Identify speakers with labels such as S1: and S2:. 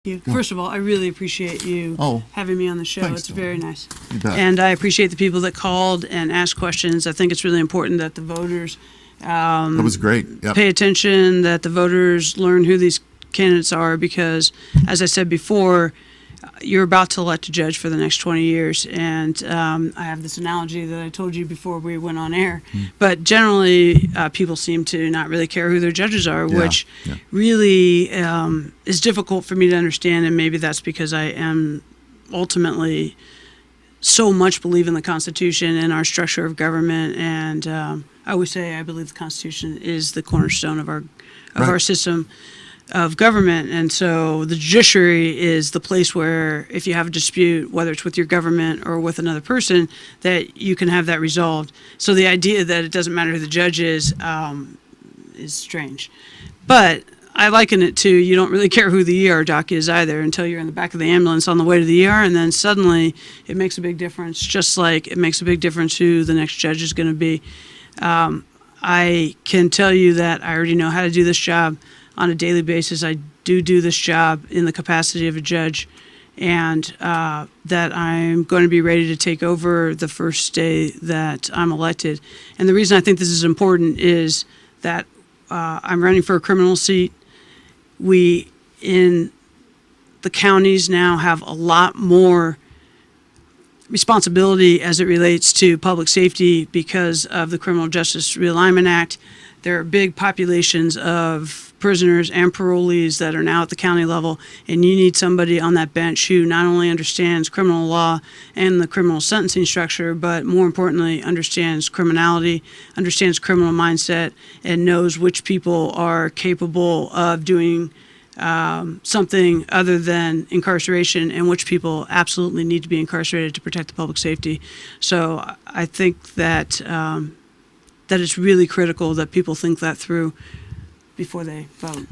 S1: you. First of all, I really appreciate you having me on the show.
S2: Thanks,
S1: it's very nice.
S2: You bet.
S1: And I appreciate the people that called and asked questions. I think it's really important that the voters
S2: That was great. Yep.
S1: pay attention, that the voters learn who these candidates are, because, as I said before, you're about to elect a judge for the next 20 years. And I have this analogy that I told you before we went on air. But generally, people seem to not really care who their judges are, which really is difficult for me to understand. And maybe that's because I am ultimately so much believe in the Constitution and our structure of government. And I always say I believe the Constitution is the cornerstone of our system of government. And so the judiciary is the place where, if you have a dispute, whether it's with your government or with another person, that you can have that resolved. So the idea that it doesn't matter who the judge is strange. But I liken it to, you don't really care who the ER doc is either until you're in the back of the ambulance on the way to the ER, and then suddenly it makes a big difference, just like it makes a big difference who the next judge is going to be. I can tell you that I already know how to do this job on a daily basis. I do this job in the capacity of a judge, and that I'm going to be ready to take over the first day that I'm elected. And the reason I think this is important is that I'm running for a criminal seat. We, in the counties now, have a lot more responsibility as it relates to public safety because of the Criminal Justice Realignment Act. There are big populations of prisoners and parolees that are now at the county level, and you need somebody on that bench who not only understands criminal law and the criminal sentencing structure, but more importantly, understands criminality, understands criminal mindset, and knows which people are capable of doing something other than incarceration, and which people absolutely need to be incarcerated to protect the public safety. So I think that that it's really critical that people think that through before they vote.